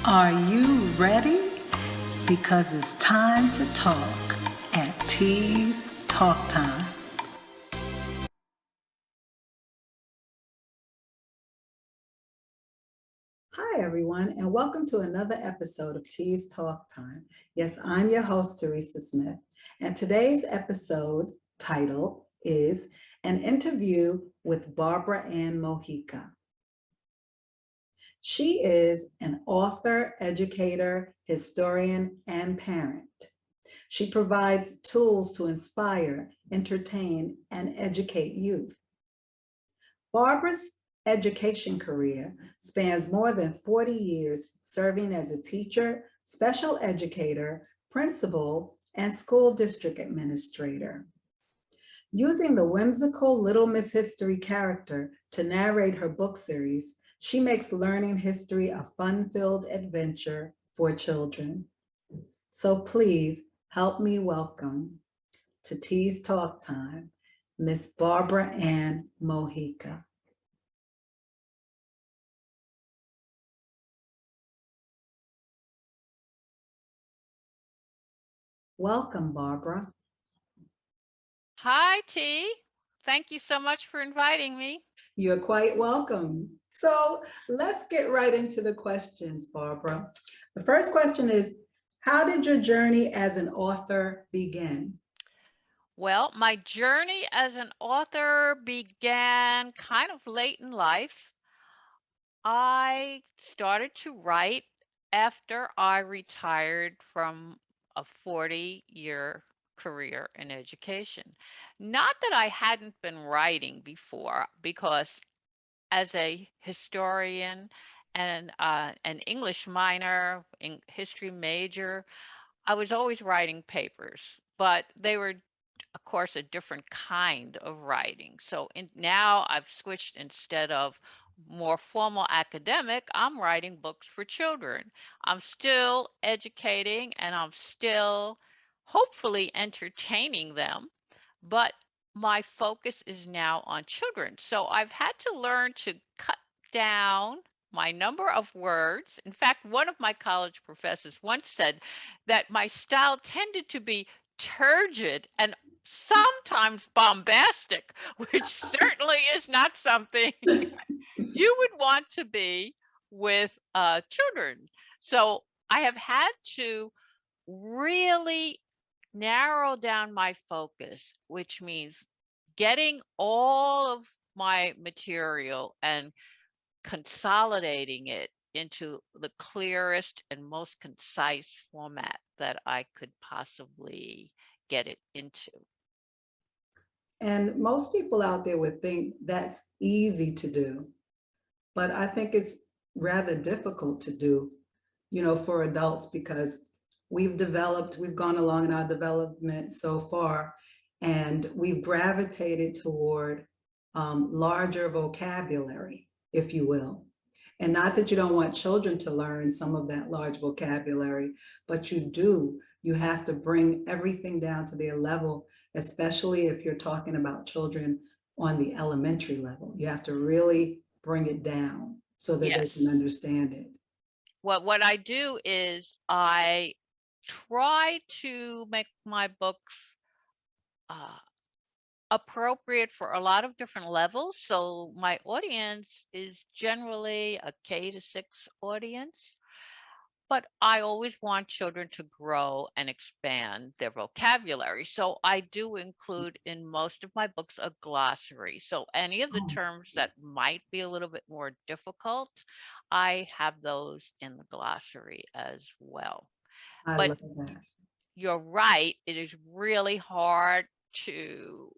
Are you ready? Because it's time to talk at T's Talk Time. Hi, everyone, and welcome to another episode of T's Talk Time. Yes, I'm your host, Teresa Smith, and today's episode title is An Interview with Barbara Ann Mojica. She is an author, educator, historian, and parent. She provides tools to inspire, entertain, and educate youth. Barbara's education career spans more than 40 years serving as a teacher, special educator, principal, and school district administrator. Using the whimsical Little Miss History character to narrate her book series, she makes learning history a fun-filled adventure for children. So please help me welcome to T's Talk Time, Miss Barbara Ann Mojica. Welcome, Barbara. Hi, T. Thank you so much for inviting me. You're quite welcome. So let's get right into the questions, Barbara. The first question is, how did your journey as an author begin? Well, my journey as an author began kind of late in life. I started to write after I retired from a 40-year career in education. Not that I hadn't been writing before, because as a historian and an English minor, history major, I was always writing papers, but they were, of course, a different kind of writing. So now I've switched. Instead of more formal academic, I'm writing books for children. I'm still educating and I'm still hopefully entertaining them, but my focus is now on children. So I've had to learn to cut down my number of words. In fact, one of my college professors once said that my style tended to be turgid and sometimes bombastic, which certainly is not something you would want to be with children. So I have had to really narrow down my focus, which means getting all of my material and consolidating it into the clearest and most concise format that I could possibly get it into. And most people out there would think that's easy to do, but I think it's rather difficult to do, for adults because we've gone along in our development so far, and we've gravitated toward larger vocabulary, if you will. And not that you don't want children to learn some of that large vocabulary, but you do. You have to bring everything down to their level, especially if you're talking about children on the elementary level. You have to really bring it down so that they can Yes. understand it. What I do is I try to make my books uh, appropriate for a lot of different levels. So my audience is generally a K-6 audience, but I always want children to grow and expand their vocabulary. So I do include in most of my books a glossary. So any of the Oh, terms that might be a little bit more difficult, I have those in the glossary as well. I But love that. you're right, it is really hard to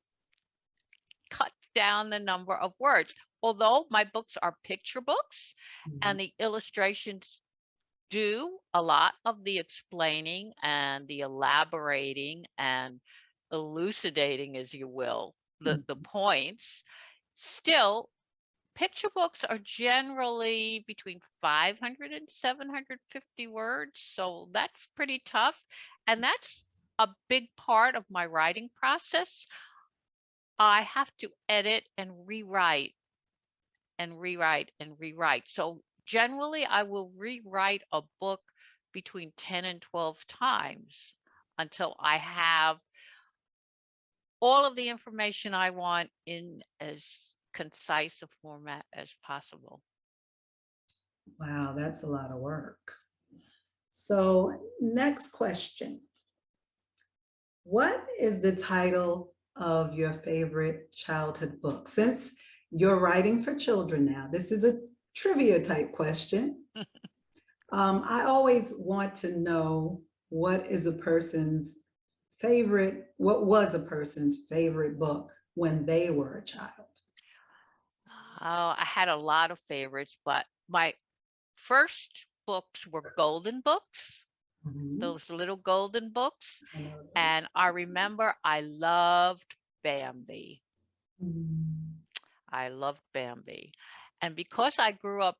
cut down the number of words. Although my books are picture books Mhm. and the illustrations do a lot of the explaining and the elaborating and elucidating, as you will, the Mhm. points, still picture books are generally between 500 and 750 words, so that's pretty tough, and that's a big part of my writing process. I have to edit and rewrite and rewrite and rewrite. So generally, I will rewrite a book between 10 and 12 times until I have all of the information I want in as concise a format as possible. Wow, that's a lot of work. So next question. What is the title of your favorite childhood book? Since you're writing for children now, this is a trivia type question. I always want to know what was a person's favorite book when they were a child? Oh, I had a lot of favorites, but my first books were golden books, Mhm. those little golden books. I know that. And I remember I loved Bambi. Mm. I loved Bambi. And because I grew up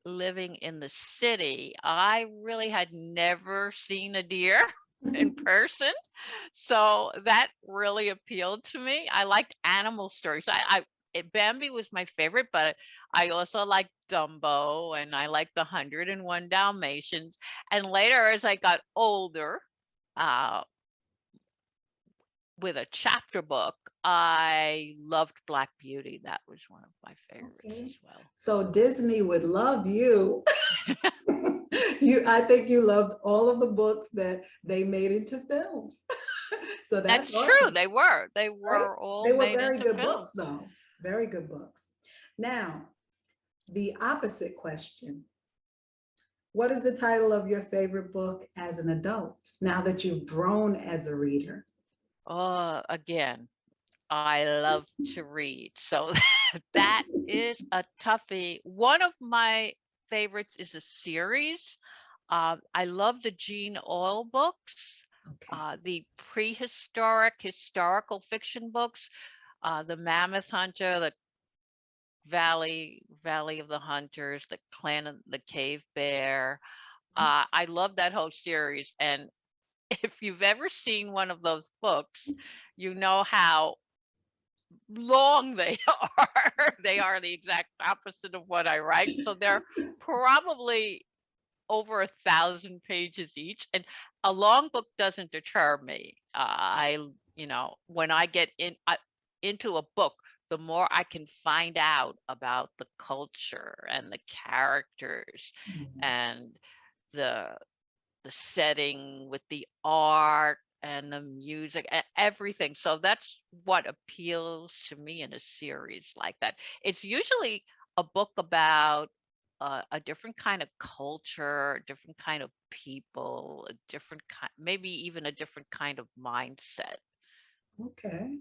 living in the city, I really had never seen a deer in person. So that really appealed to me. I liked animal stories. Bambi was my favorite, but I also liked Dumbo and I liked the 101 Dalmatians. And later, as I got older, uh, with a chapter book, I loved Black Beauty. That was one of my favorites Okay. as well. So Disney would love you. I think you loved all of the books that they made into films. So that's That's true. awesome, They were. They right? were all They were made very into good film. books, though. Very good books. Now, the opposite question. What is the title of your favorite book as an adult, now that you've grown as a reader? Again, I love to read. So that is a toughie. One of my favorites is a series. I love the Gene Oil books, Okay. the prehistoric historical fiction books, the Mammoth Hunter, the Valley of the Hunters, the Clan of the Cave Bear. I love that whole series. And if you've ever seen one of those books, you know how long they are. They are the exact opposite of what I write. So they're probably over 1,000 pages each. And a long book doesn't deter me. When I get into a book, the more I can find out about the culture and the characters Mhm. and the setting with the art and the music, everything. So that's what appeals to me in a series like that. It's usually a book about a different kind of culture, a different kind of people, a different kind, maybe even a different kind of mindset. Okay.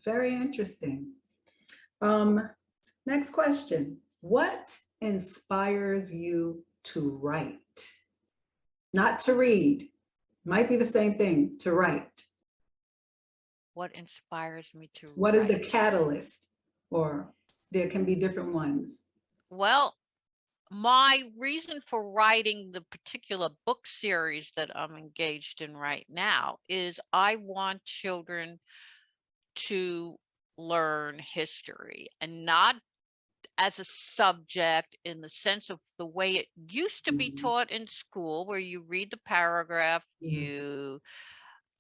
Very interesting. Um, Next question. What inspires you to write? Not to read. Might be the same thing, to write. What inspires me to What is the write? catalyst? Or there can be different ones. Well, my reason for writing the particular book series that I'm engaged in right now is I want children to learn history and not as a subject in the sense of the way it used to be Mhm. taught in school, where you read the paragraph, Mhm. you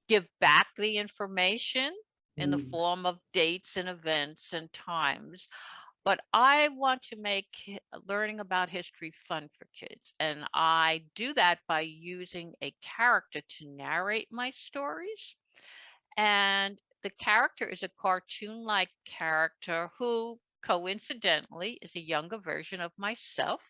give back the information in the Mhm. form of dates and events and times. But I want to make learning about history fun for kids. And I do that by using a character to narrate my stories. And the character is a cartoon-like character who coincidentally is a younger version of myself.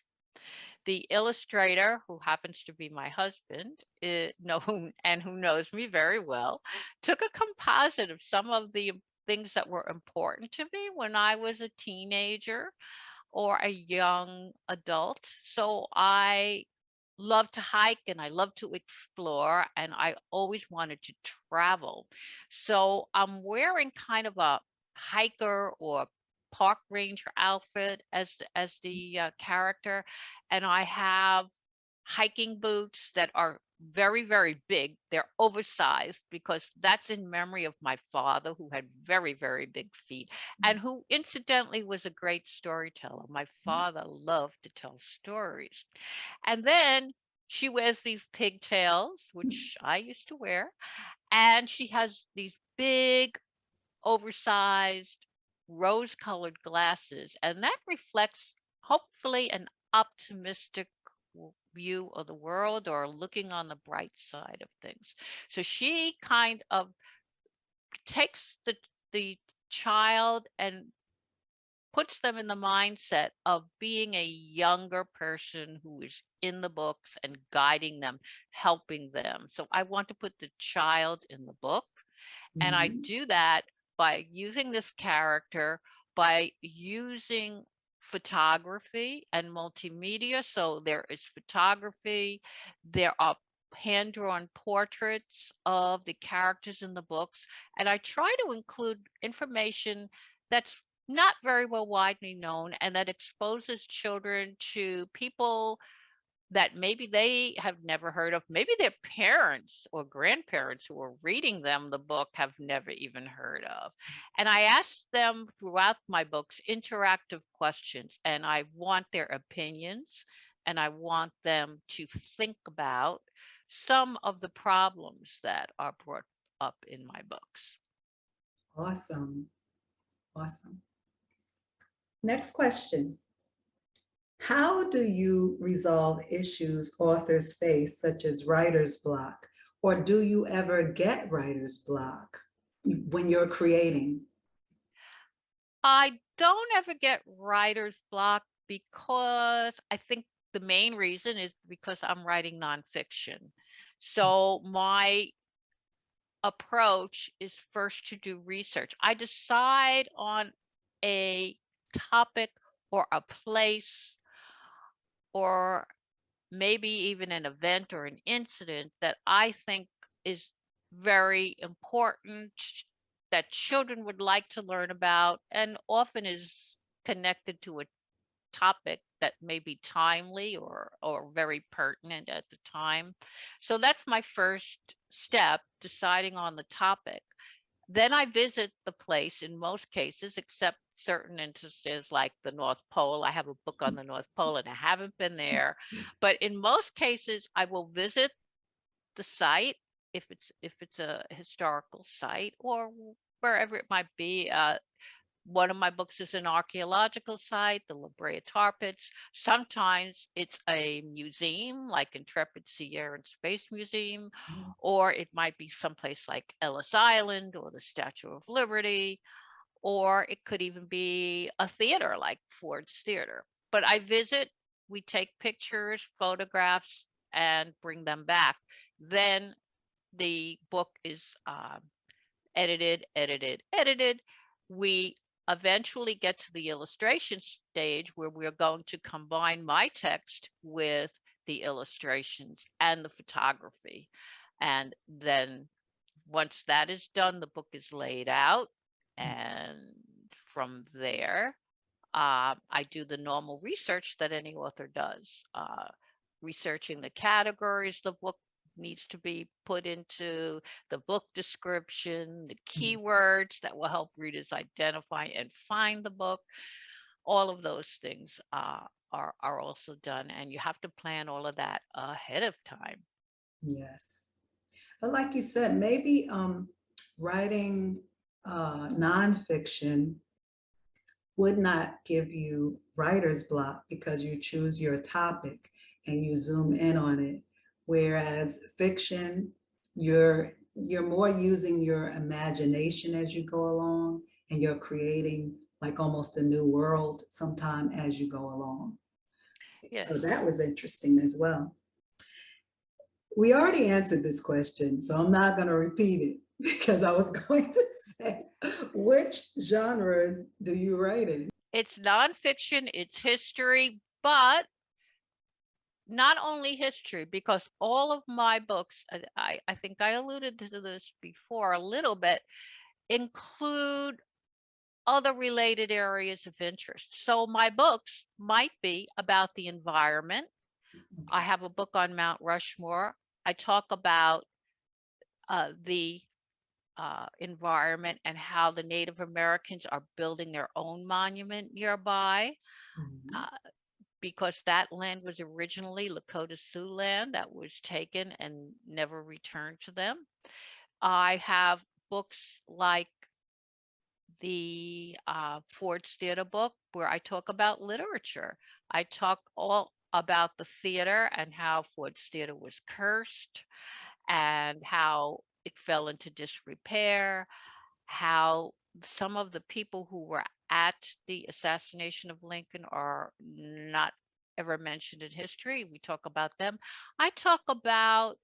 The illustrator, who happens to be my husband, and who knows me very well, took a composite of some of the things that were important to me when I was a teenager or a young adult. So I love to hike and I love to explore, and I always wanted to travel. So I'm wearing kind of a hiker or park ranger outfit as the character, and I have hiking boots that are very, very big. They're oversized because that's in memory of my father, who had very, very big feet and who incidentally was a great storyteller. My father loved to tell stories. And then she wears these pigtails, which I used to wear, and she has these big, oversized, rose-colored glasses, and that reflects, hopefully, an optimistic view of the world or looking on the bright side of things. So she kind of takes the child and puts them in the mindset of being a younger person who is in the books and guiding them, helping them. So I want to put the child in the book, and I Mhm. do that by using this character, by using photography and multimedia. So there is photography, there are hand-drawn portraits of the characters in the books, and I try to include information that's not very well widely known and that exposes children to people that maybe they have never heard of. Maybe their parents or grandparents who are reading them the book have never even heard of. And I ask them throughout my books interactive questions, and I want their opinions, and I want them to think about some of the problems that are brought up in my books. Awesome. Awesome. Next question. How do you resolve issues authors face, such as writer's block? Or do you ever get writer's block when you're creating? I don't ever get writer's block because I think the main reason is because I'm writing nonfiction. So my approach is first to do research. I decide on a topic or a place or maybe even an event or an incident that I think is very important, that children would like to learn about, and often is connected to a topic that may be timely or very pertinent at the time. So that's my first step, deciding on the topic. Then I visit the place in most cases, except certain instances like the North Pole. I have a book on the North Pole and I haven't been there. But in most cases, I will visit the site if it's a historical site or wherever it might be. One of my books is an archaeological site, the La Brea Tar Pits. Sometimes it's a museum, like Intrepid Sea, Air, and Space Museum, or it might be someplace like Ellis Island or the Statue of Liberty, or it could even be a theater like Ford's Theater. But I visit, we take pictures, photographs, and bring them back. Then the book is edited, edited, edited. We eventually get to the illustration stage where we're going to combine my text with the illustrations and the photography. And then once that is done, the book is laid out. And from there, I do the normal research that any author does, researching the categories the book needs to be put into, the book description, the keywords that will help readers identify and find the book. All of those things are also done, and you have to plan all of that ahead of time. Yes. But like you said, maybe writing nonfiction would not give you writer's block because you choose your topic and you zoom in on it. Whereas fiction, you're more using your imagination as you go along, and you're creating like almost a new world sometime as you go along. So that Yes. was interesting as well. We already answered this question, so I'm not going to repeat it because I was going to say, which genres do you write in? It's nonfiction, it's history, but not only history, because all of my books, I think I alluded to this before a little bit, include other related areas of interest. So my books might be about the environment. I have a book on Mount Rushmore. I talk about the environment and how the Native Americans are building their own monument nearby. Mhm. Uh, because that land was originally Lakota Sioux land that was taken and never returned to them. I have books like the Ford's Theater book where I talk about literature. I talk all about the theater and how Ford's Theater was cursed and how it fell into disrepair, how some of the people who were at the assassination of Lincoln are not ever mentioned in history. We talk about them. I talk about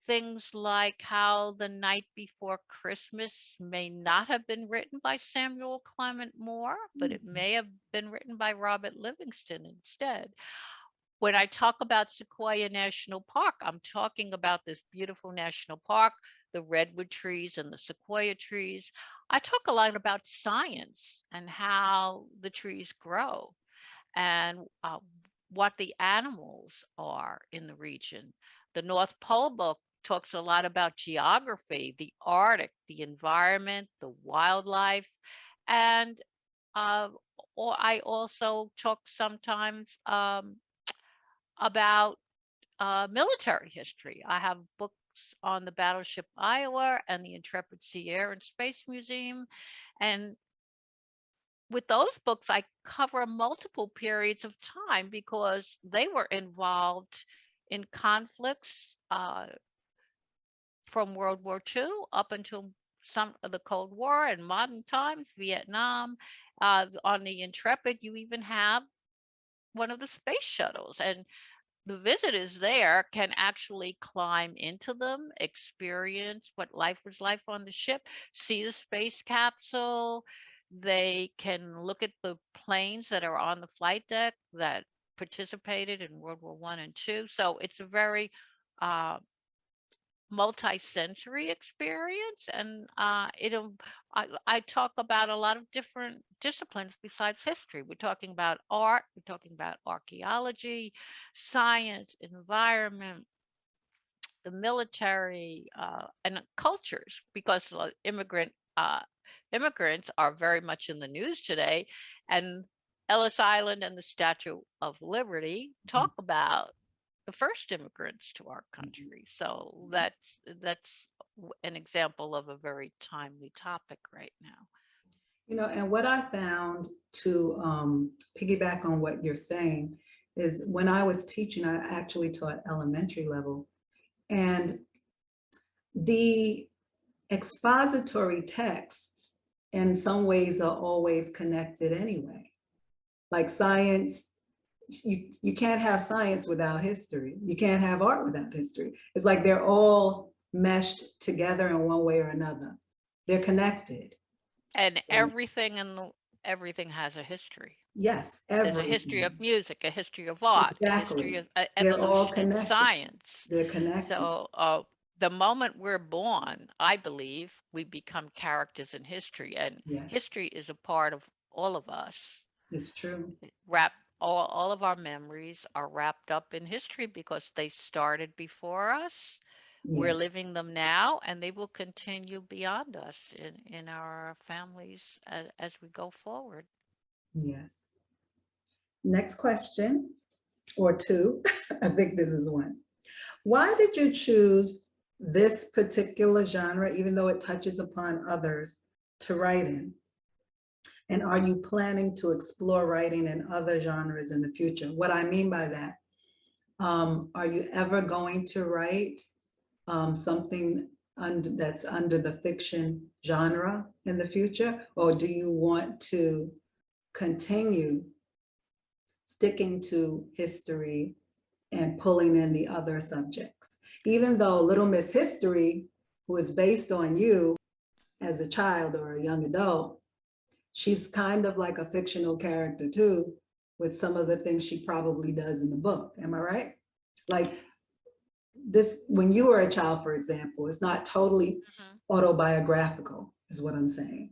things like how The Night Before Christmas may not have been written by Samuel Clement Moore, but it Mhm. may have been written by Robert Livingston instead. When I talk about Sequoia National Park, I'm talking about this beautiful national park, the redwood trees and the sequoia trees. I talk a lot about science and how the trees grow and what the animals are in the region. The North Pole book talks a lot about geography, the Arctic, the environment, the wildlife, and uh, or I also talk sometimes about military history. I have books on the battleship Iowa and the Intrepid Sea Air and Space Museum, and with those books, I cover multiple periods of time because they were involved in conflicts from World War II up until some of the Cold War and modern times, Vietnam. On the Intrepid, you even have one of the space shuttles, and the visitors there can actually climb into them, experience what life was like on the ship, see the space capsule. They can look at the planes that are on the flight deck that participated in World War One and Two. So it's a very uh, multi-sensory experience, and I talk about a lot of different disciplines besides history. We're talking about art, we're talking about archaeology, science, environment, the military, and cultures, because immigrants are very much in the news today, and Ellis Island and the Statue of Liberty talk about the first immigrants to our Mhm. country. So that's an example of a very timely topic right now. And what I found to piggyback on what you're saying is when I was teaching, I actually taught elementary level, and the expository texts in some ways are always connected anyway. Like science, you can't have science without history. You can't have art without history. It's like they're all meshed together in one way or another. They're connected. And So, everything has a history. yes, There's a history everything. of music, a history of art, a history Exactly. of They're all evolution in connected. science. They're connected. So the moment we're born, I believe we become characters in history, and Yes, history is a part of all of us. it's true. Wrap all of our memories are wrapped up in history because they started before us. We're Yeah, living them now, and they will continue beyond us in our families as we go forward. yes. Next question, or two. I think this is one. Why did you choose this particular genre, even though it touches upon others, to write in? And are you planning to explore writing in other genres in the future? What I mean by that, are you ever going to write something that's under the fiction genre in the future? Or do you want to continue sticking to history and pulling in the other subjects? Even though Little Miss History, who is based on you as a child or a young adult, she's kind of like a fictional character too, with some of the things she probably does in the book. Am I right? Like this, when you were a child, for example, it's not totally Mhm. autobiographical, is what I'm saying.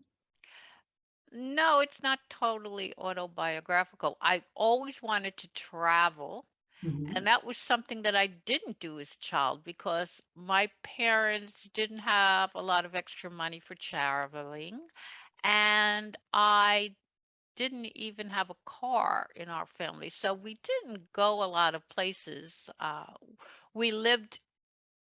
No, it's not totally autobiographical. I always wanted to travel, Mhm. And that was something that I didn't do as a child because my parents didn't have a lot of extra money for traveling. And I didn't even have a car in our family. So we didn't go a lot of places. We lived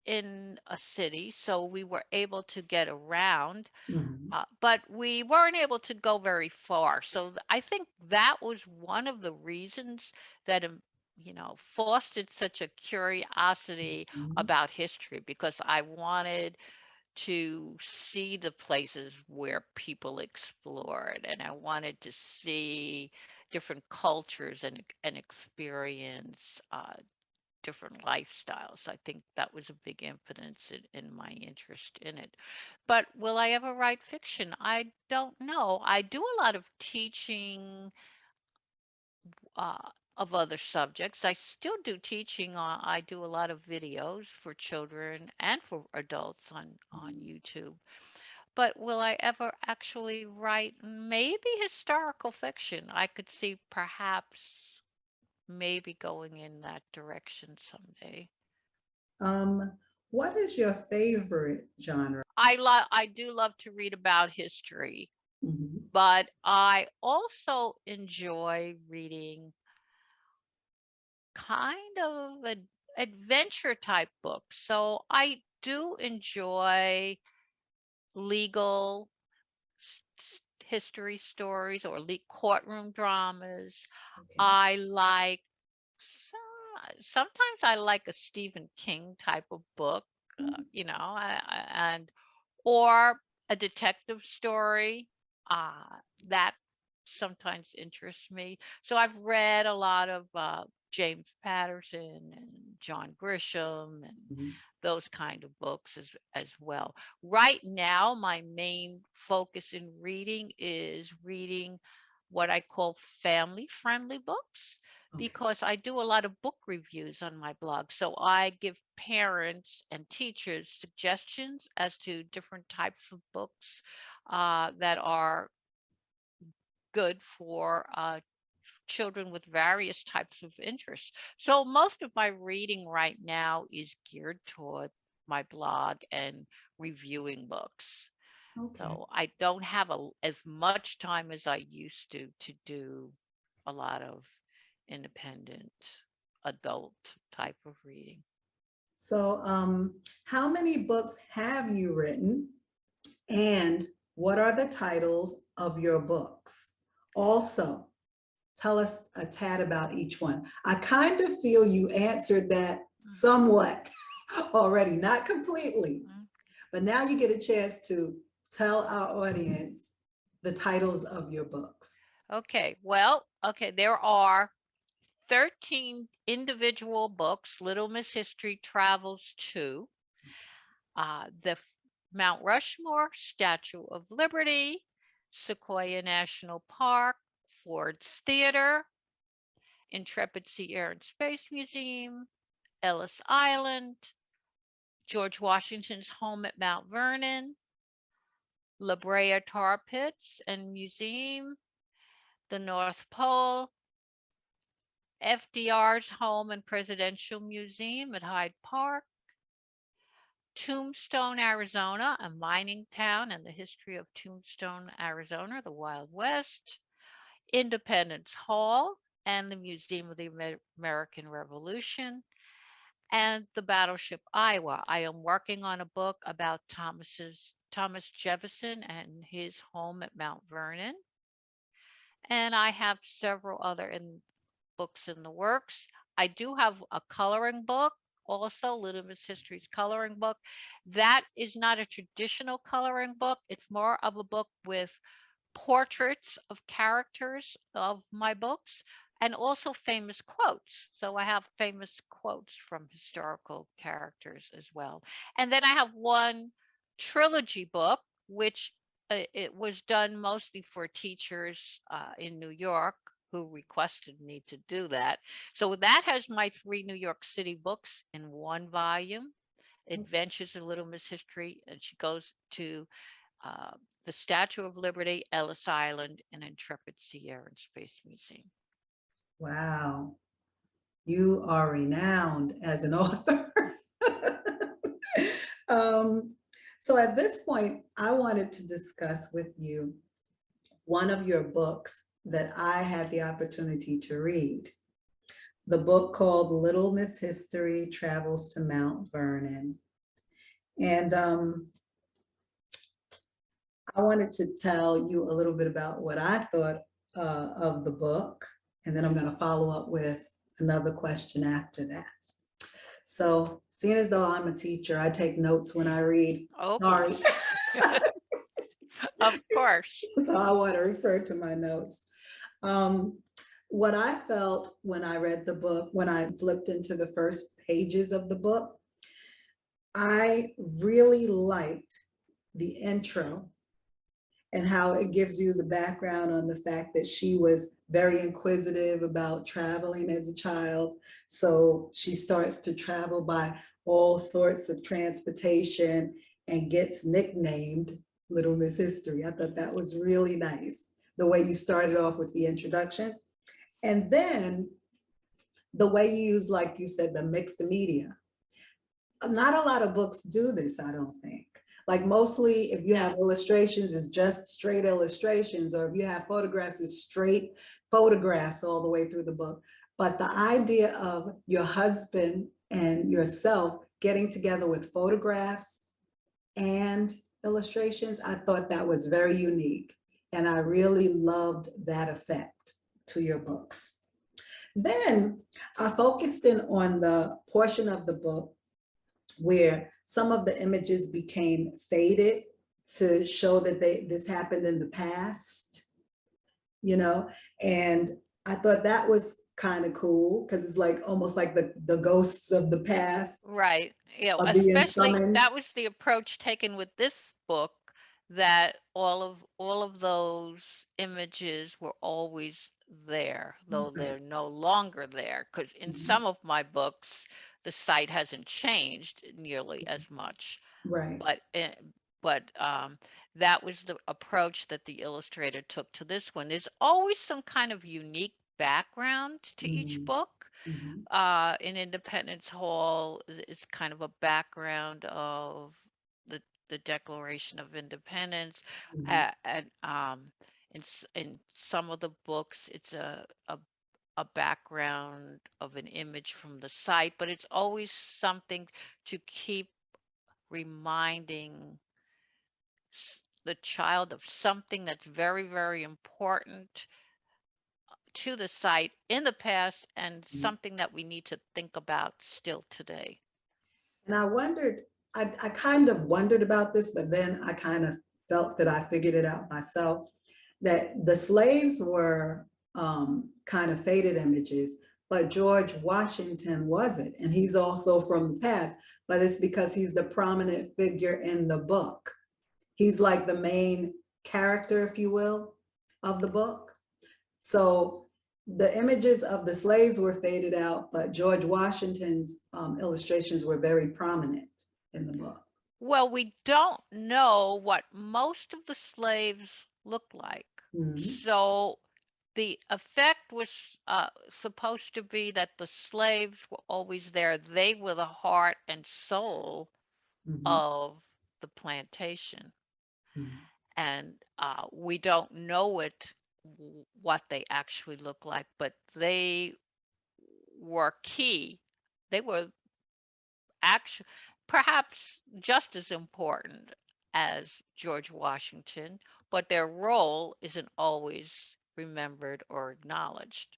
in a city, so we were able to get around, Mhm. but we weren't able to go very far. So I think that was one of the reasons that, fostered such a curiosity Mhm. about history because I wanted to see the places where people explored, and I wanted to see different cultures and experience different lifestyles. I think that was a big influence in my interest in it. But will I ever write fiction? I don't know. I do a lot of teaching uh, of other subjects. I still do teaching. I do a lot of videos for children and for adults on YouTube. But will I ever actually write maybe historical fiction? I could see perhaps maybe going in that direction someday. What is your favorite genre? I do love to read about history, Mhm. but I also enjoy reading kind of adventure type books. So I do enjoy legal history stories or courtroom dramas. Okay. I like sometimes I like a Stephen King type of book, and or a detective story. Uh, that sometimes interests me. So I've read a lot of James Patterson and John Grisham and Mhm. those kind of books as well. Right now, my main focus in reading is reading what I call family friendly books Okay. because I do a lot of book reviews on my blog. So I give parents and teachers suggestions as to different types of books that are good for children with various types of interests. So most of my reading right now is geared toward my blog and reviewing books. Okay. So I don't have as much time as I used to do a lot of independent adult type of reading. So, how many books have you written, and what are the titles of your books? Also, tell us a tad about each one. I kind of feel you answered that Mm, somewhat already, not completely, mm. but now you get a chance to tell our audience the titles of your books. Okay, well, okay, there are 13 individual books. Little Miss History travels to Mount Rushmore, Statue of Liberty, Sequoia National Park, Ford's Theater, Intrepid Sea, Air, and Space Museum, Ellis Island, George Washington's home at Mount Vernon, La Brea Tar Pits and Museum, the North Pole, FDR's home and presidential museum at Hyde Park, Tombstone, Arizona, a mining town and the history of Tombstone, Arizona, the Wild West, Independence Hall and the Museum of the American Revolution, and the battleship Iowa. I am working on a book about Thomas Jefferson and his home at Mount Vernon, and I have several other books in the works. I do have a coloring book, also Little Miss History's coloring book. That is not a traditional coloring book. It's more of a book with portraits of characters of my books and also famous quotes. So I have famous quotes from historical characters as well. And then I have one trilogy book, which it was done mostly for teachers in New York who requested me to do that. So that has my three New York City books in one volume. Adventures of Little Miss History, and she goes to uh, the Statue of Liberty, Ellis Island, and Intrepid Sea, Air, and Space Museum. Wow. You are renowned as an author. um, so at this point, I wanted to discuss with you one of your books that I had the opportunity to read. The book called Little Miss History Travels to Mount Vernon. And I wanted to tell you a little bit about what I thought of the book, and then I'm going to follow up with another question after that. So, seeing as though I'm a teacher, I take notes when I read. Oh, Sorry. yes. Of course. So, I want to refer to my notes. Um, what I felt when I read the book, when I flipped into the first pages of the book, I really liked the intro and how it gives you the background on the fact that she was very inquisitive about traveling as a child. So she starts to travel by all sorts of transportation and gets nicknamed Little Miss History. I thought that was really nice, the way you started off with the introduction. And then the way you use, like you said, the mixed media. Not a lot of books do this, I don't think. Like mostly if you have No. illustrations, it's just straight illustrations, or if you have photographs, it's straight photographs all the way through the book. But the idea of your husband and yourself getting together with photographs and illustrations, I thought that was very unique. And I really loved that effect to your books. Then I focused in on the portion of the book where some of the images became faded to show that this happened in the past, you know, and I thought that was kind of cool because it's like almost like the ghosts of the past Right. You know, are being especially summoned. that was the approach taken with this book, that all of those images were always there, though Right. they're no longer there. Because in Mhm. some of my books, the site hasn't changed nearly as much. Right. But that was the approach that the illustrator took to this one. There's always some kind of unique background to each Mhm. book. Mhm. In Independence Hall is kind of a background of the Declaration of Independence, Mhm. and in some of the books, it's a background of an image from the site, but it's always something to keep reminding the child of something that's very, very important to the site in the past and Mhm. something that we need to think about still today. And I wondered, I kind of wondered about this, but then I kind of felt that I figured it out myself, that the slaves were kind of faded images, but George Washington wasn't. And he's also from the past, but it's because he's the prominent figure in the book. He's like the main character, if you will, of the book. So the images of the slaves were faded out, but George Washington's illustrations were very prominent in the book. Well, we don't know what most of the slaves looked like. Mhm. So the effect was supposed to be that the slaves were always there. They were the heart and soul Mhm. of the plantation. Mhm. And we don't know what they actually look like, but they were key. They were actually perhaps just as important as George Washington, but their role isn't always remembered or acknowledged.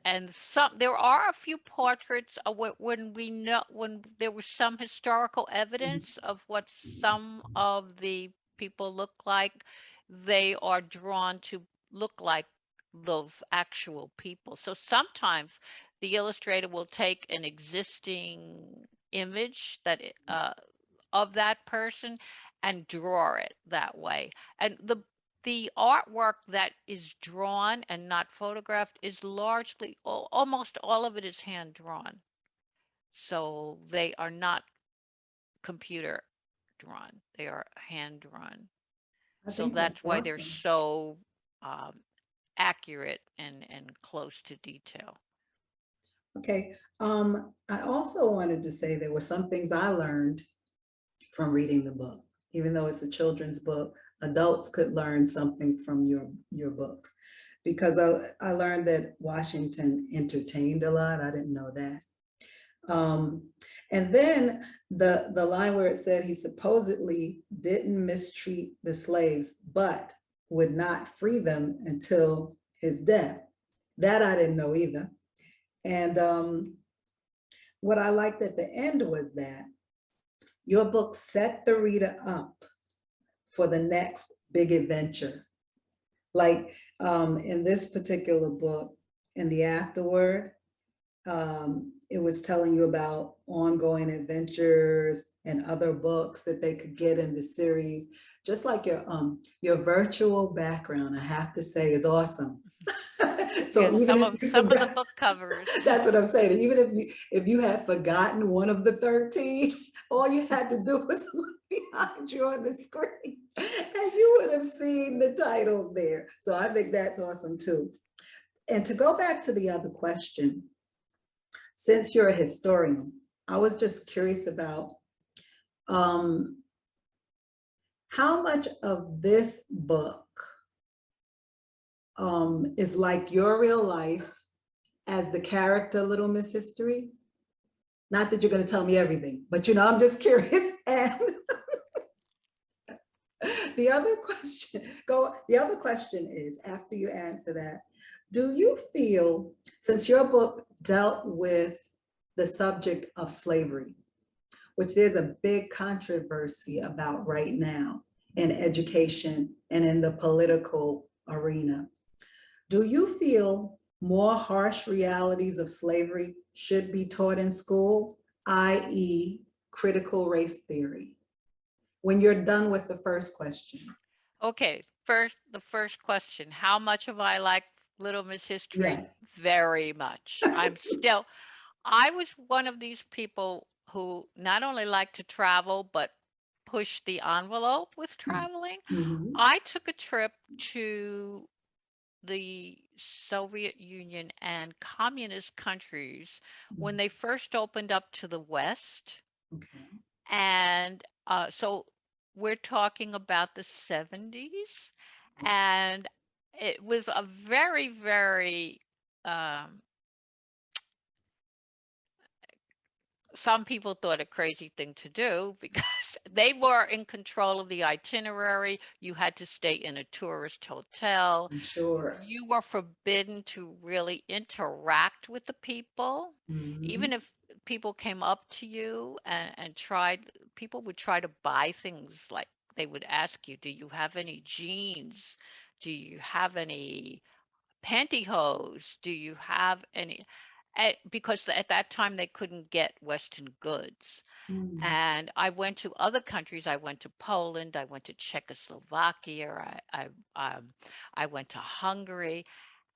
And some there are a few portraits of when we know when there was some historical evidence of what some of the people look like, they are drawn to look like those actual people. So sometimes the illustrator will take an existing image of that person and draw it that way. And the artwork that is drawn and not photographed is largely almost all of it is hand drawn. So they are not computer drawn. They are hand drawn. I So think that's that's why they're awesome. so um, accurate and close to detail. Okay. I also wanted to say there were some things I learned from reading the book. Even though it's a children's book, adults could learn something from your books. Because I learned that Washington entertained a lot. I didn't know that. Um, and then the line where it said he supposedly didn't mistreat the slaves, but would not free them until his death. That I didn't know either. And what I liked at the end was that your book set the reader up for the next big adventure. Like in this particular book, in the afterword, it was telling you about ongoing adventures and other books that they could get in the series. Just like your virtual background, I have to say, is awesome. So Yes, even if you some of the forgot, book covers. that's what I'm saying. Even if you had forgotten one of the 13, all you had to do was look behind you on the screen and you would have seen the titles there. So I think that's awesome too. And to go back to the other question, since you're a historian, I was just curious about um, how much of this book is like your real life as the character Little Miss History. Not that you're going to tell me everything, but I'm just curious. And the other question is, after you answer that, do you feel, since your book dealt with the subject of slavery, which there's a big controversy about right now in education and in the political arena, do you feel more harsh realities of slavery should be taught in school, i.e. critical race theory? When you're done with the first question. Okay, the first question, how much have I liked Little Miss History? Yes. Very much. I was one of these people who not only liked to travel, but push the envelope with traveling. Mhm. I took a trip to the Soviet Union and communist countries when they first opened up to the West. Okay. And so we're talking about the 70s. And it was a very, very, um, some people thought a crazy thing to do because they were in control of the itinerary. You had to stay in a tourist hotel. I'm sure. You were forbidden to really interact with the people. Even Mhm. if people came up to you and tried, people would try to buy things like they would ask you, do you have any jeans? Do you have any pantyhose? Do you have any? Because at that time they couldn't get Western goods. Mm. And I went to other countries. I went to Poland. I went to Czechoslovakia. I went to Hungary,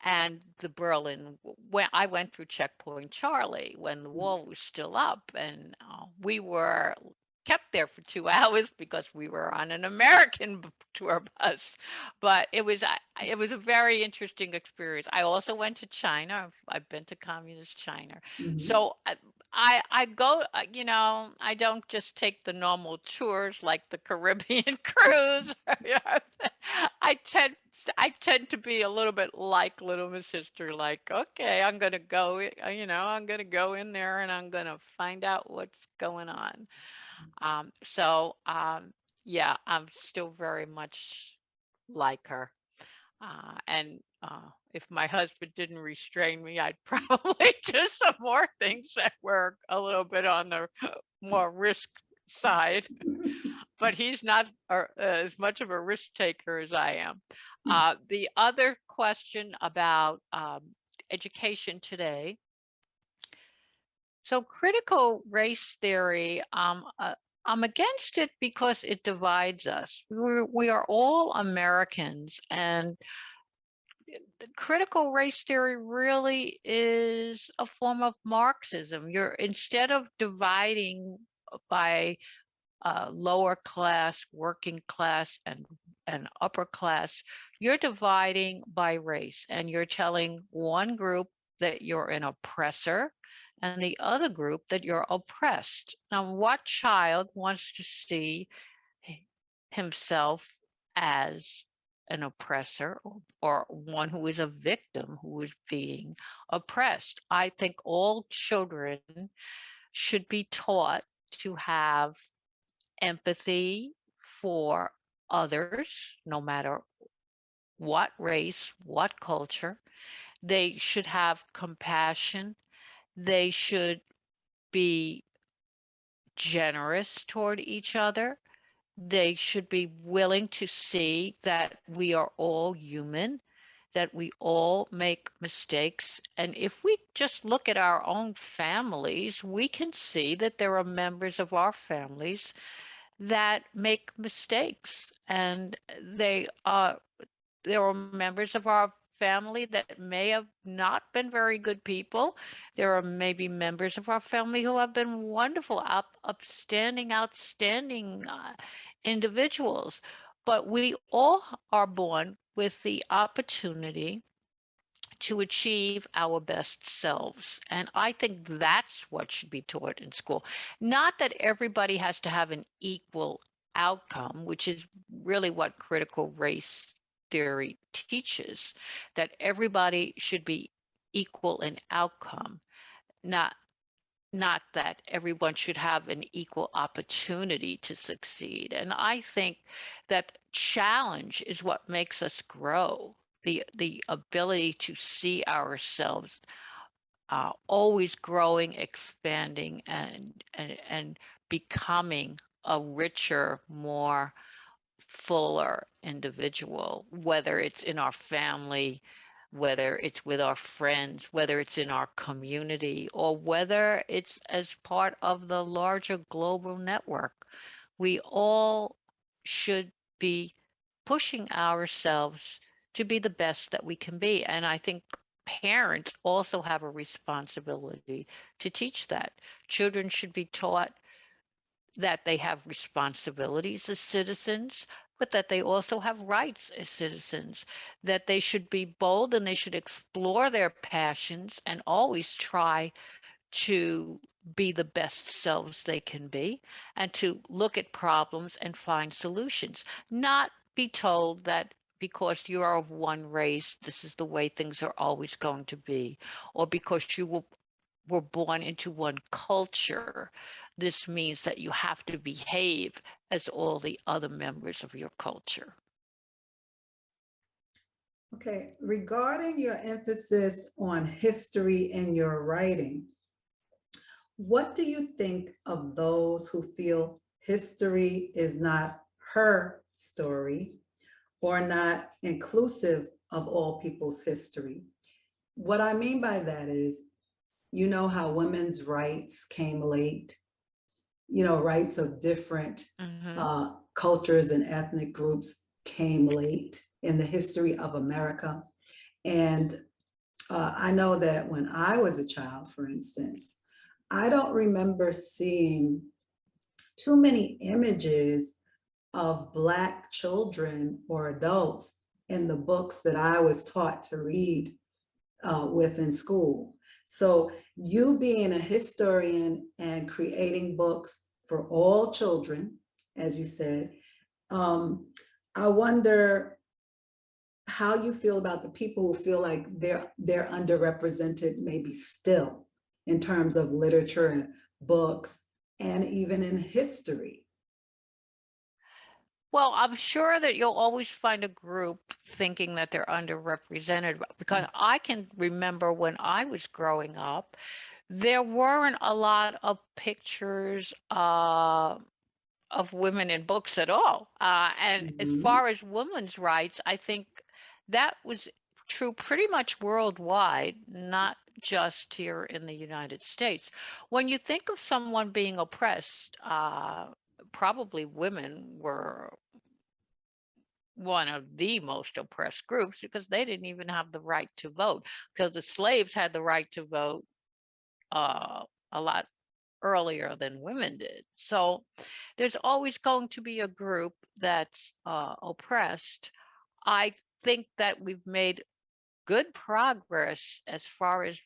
and the Berlin. When I went through Checkpoint Charlie when the wall was still up, and we were kept there for 2 hours because we were on an American tour bus. But it was a very interesting experience. I also went to China. I've been to communist China, Mhm. so I go, I don't just take the normal tours like the Caribbean cruise. You know, I tend I tend to be a little bit like Little Miss Sister, like, okay, I'm gonna go, I'm gonna go in there and I'm gonna find out what's going on. Yeah, I'm still very much like her. If my husband didn't restrain me, I'd probably do some more things that were a little bit on the more risk side. But he's not as much of a risk taker as I am. The other question about education today. So critical race theory, I'm against it because it divides us. We are all Americans, and critical race theory really is a form of Marxism. You're instead of dividing by lower class, working class, and upper class, you're dividing by race, and you're telling one group that you're an oppressor, and the other group that you're oppressed. Now, what child wants to see himself as an oppressor or one who is a victim who is being oppressed? I think all children should be taught to have empathy for others, no matter what race, what culture. They should have compassion. They should be generous toward each other. They should be willing to see that we are all human, that we all make mistakes. And if we just look at our own families, we can see that there are members of our families that make mistakes, and there are members of our family that may have not been very good people. There are maybe members of our family who have been wonderful, upstanding, outstanding individuals. But we all are born with the opportunity to achieve our best selves. And I think that's what should be taught in school. Not that everybody has to have an equal outcome, which is really what critical race theory teaches, that everybody should be equal in outcome, not not that everyone should have an equal opportunity to succeed. And I think that challenge is what makes us grow. The ability to see ourselves always growing, expanding, and becoming a richer, more fuller individual, whether it's in our family, whether it's with our friends, whether it's in our community, or whether it's as part of the larger global network. We all should be pushing ourselves to be the best that we can be. And I think parents also have a responsibility to teach that. Children should be taught that they have responsibilities as citizens, but that they also have rights as citizens, that they should be bold and they should explore their passions and always try to be the best selves they can be and to look at problems and find solutions, not be told that because you are of one race, this is the way things are always going to be, or because were born into one culture, this means that you have to behave as all the other members of your culture. Okay, regarding your emphasis on history in your writing, what do you think of those who feel history is not her story or not inclusive of all people's history? What I mean by that is, you know how women's rights came late, rights of different Mm-hmm. cultures and ethnic groups came late in the history of America. And I know that when I was a child, for instance, I don't remember seeing too many images of Black children or adults in the books that I was taught to read within school. So you being a historian and creating books for all children, as you said, I wonder how you feel about the people who feel like they're underrepresented, maybe still, in terms of literature and books, and even in history. Well, I'm sure that you'll always find a group thinking that they're underrepresented because I can remember when I was growing up, there weren't a lot of pictures of women in books at all. And as Mhm. far as women's rights, I think that was true pretty much worldwide, not just here in the United States. When you think of someone being oppressed, probably women were one of the most oppressed groups because they didn't even have the right to vote because the slaves had the right to vote uh, a lot earlier than women did. So there's always going to be a group that's oppressed. I think that we've made good progress as far as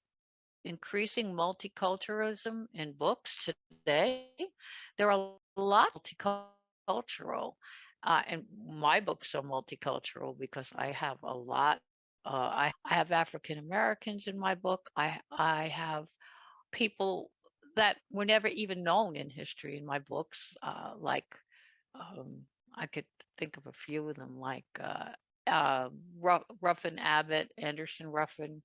increasing multiculturalism in books today. There are a lot multicultural, and my books are multicultural because I have a lot. I have African Americans in my book. I have people that were never even known in history in my books, like um, I could think of a few of them, like Ruffin Abbott, Anderson Ruffin,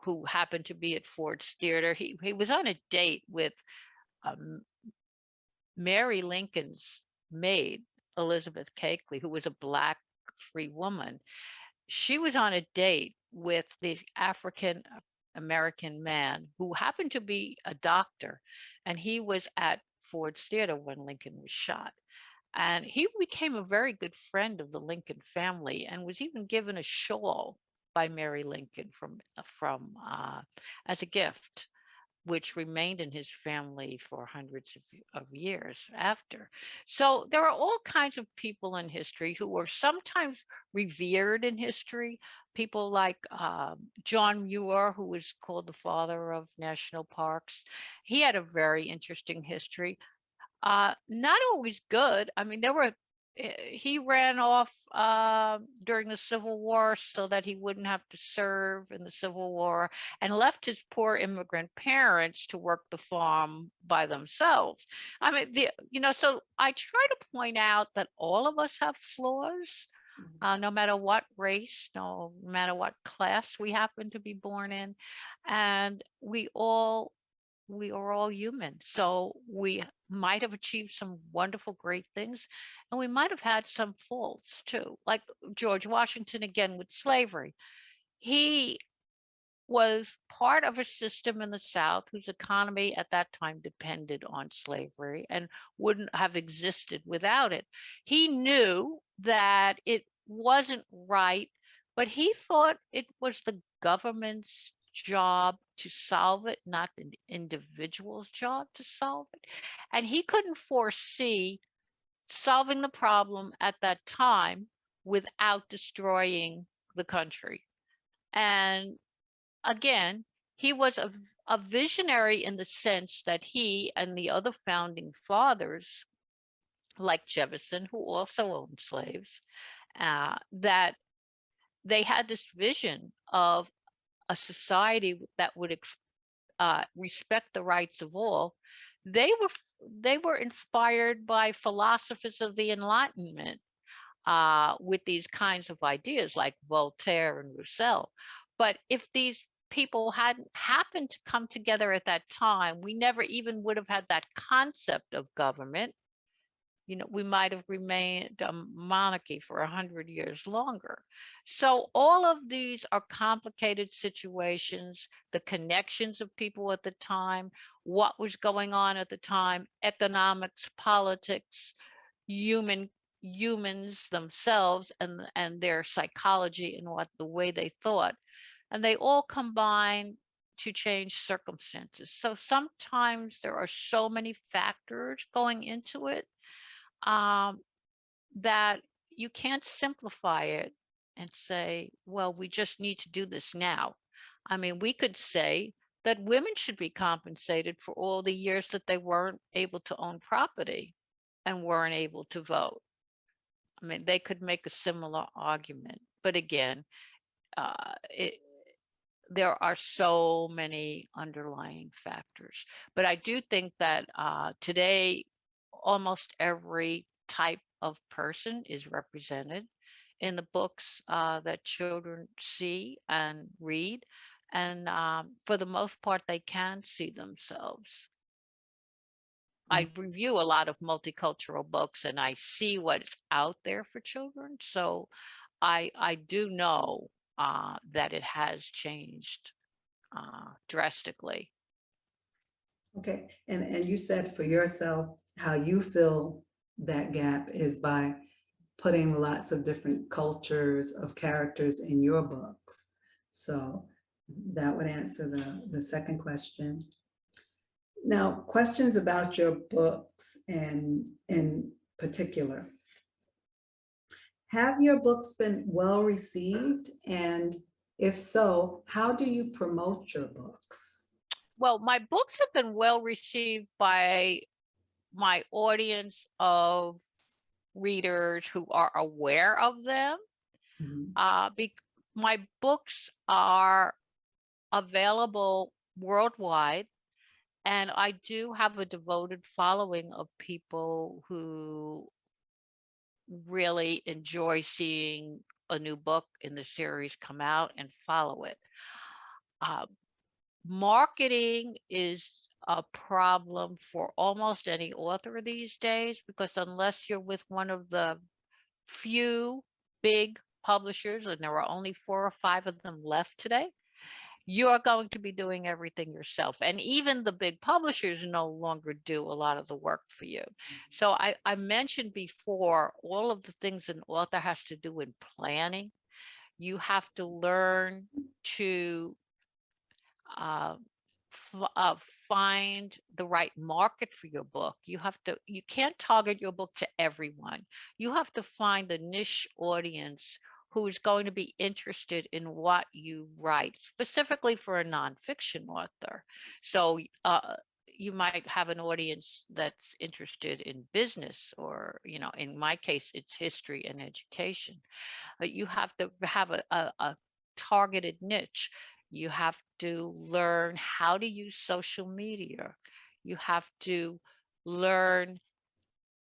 who happened to be at Ford's Theater. He was on a date with um, Mary Lincoln's maid, Elizabeth Cakely, who was a black free woman. She was on a date with the African American man who happened to be a doctor, and he was at Ford's Theater when Lincoln was shot. And he became a very good friend of the Lincoln family and was even given a shawl by Mary Lincoln from as a gift, which remained in his family for hundreds of years after. So there are all kinds of people in history who were sometimes revered in history. People like John Muir, who was called the father of national parks. He had a very interesting history. Not always good. I mean, he ran off during the Civil War so that he wouldn't have to serve in the Civil War and left his poor immigrant parents to work the farm by themselves. I mean, so I try to point out that all of us have flaws, no matter what race, no matter what class we happen to be born in, and we are all human. So we might have achieved some wonderful, great things, and we might have had some faults too. Like George Washington again with slavery. He was part of a system in the South whose economy at that time depended on slavery and wouldn't have existed without it. He knew that it wasn't right, but he thought it was the government's job to solve it, not the individual's job to solve it. And he couldn't foresee solving the problem at that time without destroying the country. And again, he was a visionary in the sense that he and the other founding fathers, like Jefferson, who also owned slaves, that they had this vision of a society that would respect the rights of all. They were they were inspired by philosophers of the Enlightenment with these kinds of ideas like Voltaire and Rousseau. But if these people hadn't happened to come together at that time, we never even would have had that concept of government. We might have remained a monarchy for 100 years longer. So all of these are complicated situations, the connections of people at the time, what was going on at the time, economics, politics, human humans themselves and their psychology and what the way they thought, and they all combine to change circumstances. So sometimes there are so many factors going into it, um, that you can't simplify it and say, well, we just need to do this now. I mean, we could say that women should be compensated for all the years that they weren't able to own property and weren't able to vote. I mean, they could make a similar argument. But again, it, there are so many underlying factors. But I do think that today, almost every type of person is represented in the books that children see and read. And for the most part, they can see themselves. I review a lot of multicultural books and I see what's out there for children. So I do know that it has changed drastically. Okay, and you said for yourself, how you fill that gap is by putting lots of different cultures of characters in your books. So that would answer the second question. Now, questions about your books and in particular. Have your books been well received, and If so, how do you promote your books? Well, my books have been well received by my audience of readers who are aware of them. Mhm. Uh, bec my books are available worldwide, and I do have a devoted following of people who really enjoy seeing a new book in the series come out and follow it. Uh, Marketing is a problem for almost any author these days because unless you're with one of the few big publishers, and there are only 4 or 5 of them left today, you're going to be doing everything yourself. And even the big publishers no longer do a lot of the work for you. So I mentioned before all of the things an author has to do in planning. You have to learn to uh, find the right market for your book. You can't target your book to everyone. You have to find the niche audience who is going to be interested in what you write, specifically for a nonfiction author. So you might have an audience that's interested in business, or, in my case, it's history and education. But you have to have a targeted niche. You have to learn how to use social media. You have to learn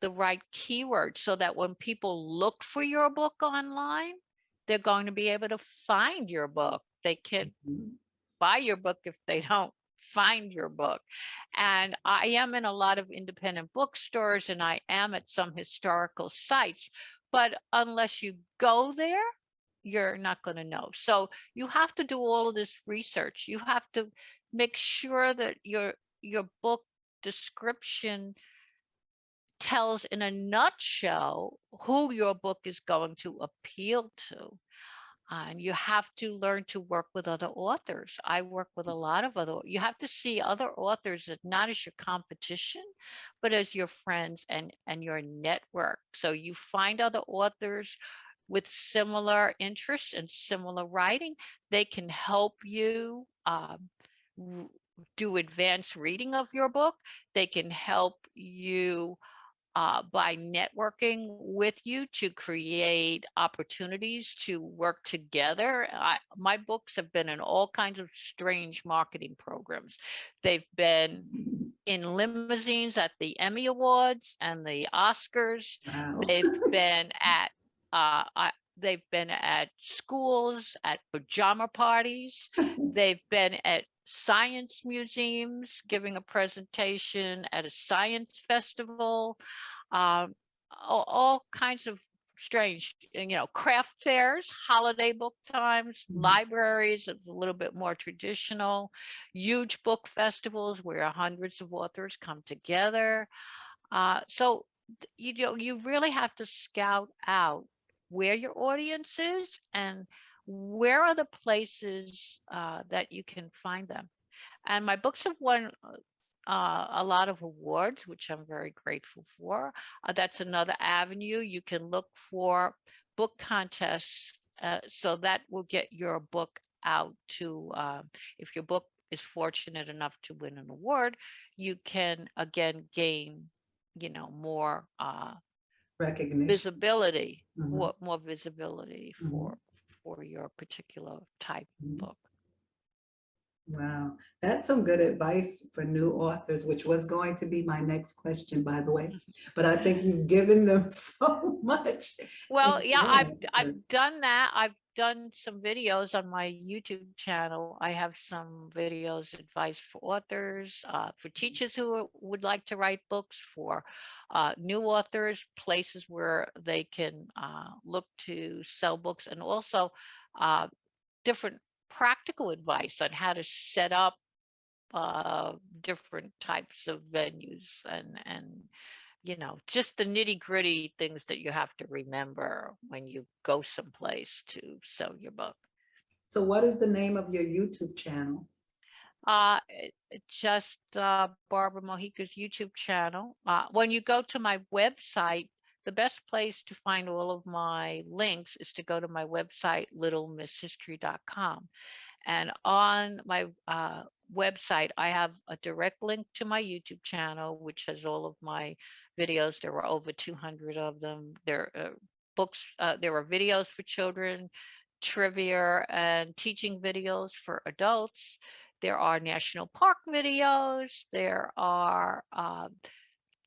the right keywords so that when people look for your book online, they're going to be able to find your book. They can't Mhm. buy your book if they don't find your book. And I am in a lot of independent bookstores and I am at some historical sites, but unless you go there, you're not going to know. So you have to do all of this research. You have to make sure that your book description tells in a nutshell who your book is going to appeal to. And you have to learn to work with other authors. I work with a lot of you have to see other authors as not as your competition, but as your friends and your network. So you find other authors with similar interests and similar writing. They can help you r- do advanced reading of your book. They can help you by networking with you to create opportunities to work together. My books have been in all kinds of strange marketing programs. They've been in limousines at the Emmy Awards and the Oscars. Wow. They've been at they've been at schools, at pajama parties. They've been at science museums, giving a presentation at a science festival. All kinds of strange, craft fairs, holiday book times, Mhm. libraries. It's a little bit more traditional, huge book festivals where hundreds of authors come together. So you really have to scout out where your audience is and where are the places that you can find them. And my books have won a lot of awards, which I'm very grateful for. That's another avenue. You can look for book contests, so that will get your book out to, if your book is fortunate enough to win an award, you can again gain, more Recognition. visibility, Mhm. more visibility Mhm. for your particular type Mhm. book. Wow, that's some good advice for new authors, which was going to be my next question, by the way. But I think you've given them so much Well, in yeah, your I've answer. done that. I've done some videos on my YouTube channel. I have some videos, advice for authors, for teachers who would like to write books, for new authors, places where they can look to sell books, and also uh, different practical advice on how to set up different types of venues, and just the nitty-gritty things that you have to remember when you go someplace to sell your book. So what is the name of your YouTube channel? Just Barbara Mojica's YouTube channel. When you go to my website, the best place to find all of my links is to go to my website, littlemisshistory.com. And on my website, I have a direct link to my YouTube channel, which has all of my videos. There were over 200 of them. There are books, there are videos for children, trivia and teaching videos for adults. There are national park videos. There are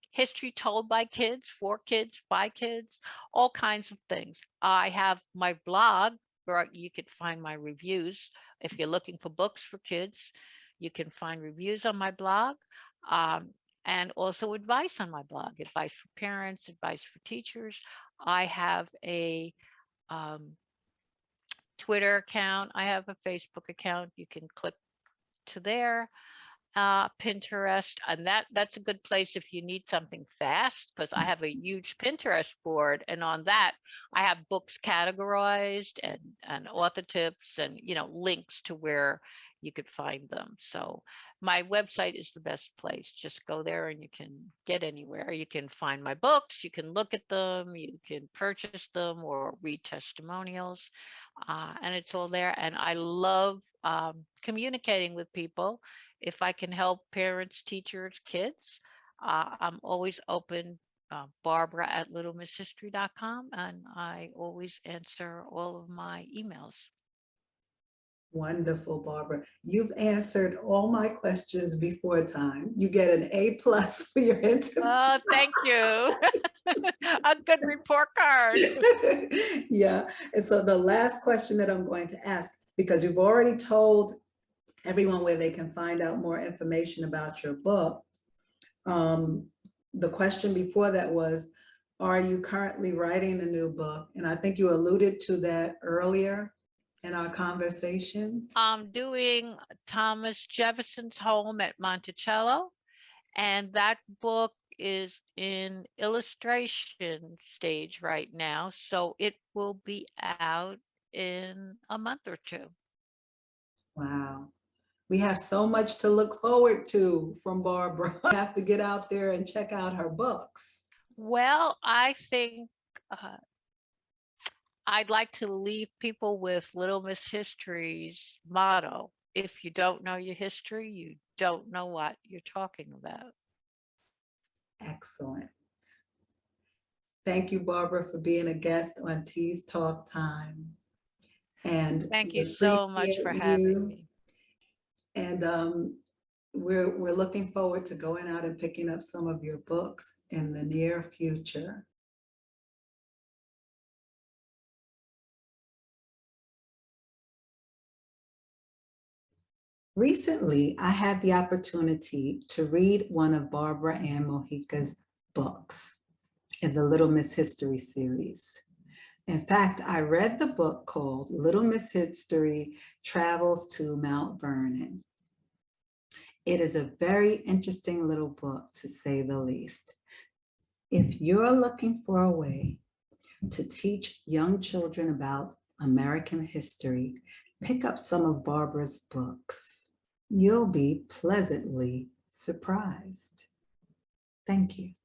history told by kids, for kids, by kids, all kinds of things. I have my blog where you could find my reviews. If you're looking for books for kids, you can find reviews on my blog, um, and also advice on my blog, advice for parents, advice for teachers. I have a Twitter account. I have a Facebook account. You can click to there. Pinterest, and that's a good place if you need something fast, because I have a huge Pinterest board, and on that I have books categorized and author tips and links to where you could find them. So my website is the best place. Just go there and you can get anywhere. You can find my books, you can look at them, you can purchase them or read testimonials, and it's all there. And I love communicating with people. If I can help parents, teachers, kids, I'm always open. Barbara at littlemisshistory.com, and I always answer all of my emails. Wonderful, Barbara. You've answered all my questions before time. You get an A+ for your interview. Oh, thank you. A good report card. Yeah. And so the last question that I'm going to ask, because you've already told everyone where they can find out more information about your book. The question before that was, are you currently writing a new book? And I think you alluded to that earlier in our conversation. I'm doing Thomas Jefferson's Home at Monticello, and that book is in illustration stage right now, so it will be out in a month or two. Wow. We have so much to look forward to from Barbara. I have to get out there and check out her books. Well, I think I'd like to leave people with Little Miss History's motto: if you don't know your history, you don't know what you're talking about. Excellent. Thank you, Barbara, for being a guest on Tea's Talk Time. And Thank we you so much appreciate for having you. me. And we're looking forward to going out and picking up some of your books in the near future. Recently, I had the opportunity to read one of Barbara Ann Mojica's books in the Little Miss History series. In fact, I read the book called Little Miss History Travels to Mount Vernon. It is a very interesting little book, to say the least. If you're looking for a way to teach young children about American history, pick up some of Barbara's books. You'll be pleasantly surprised. Thank you.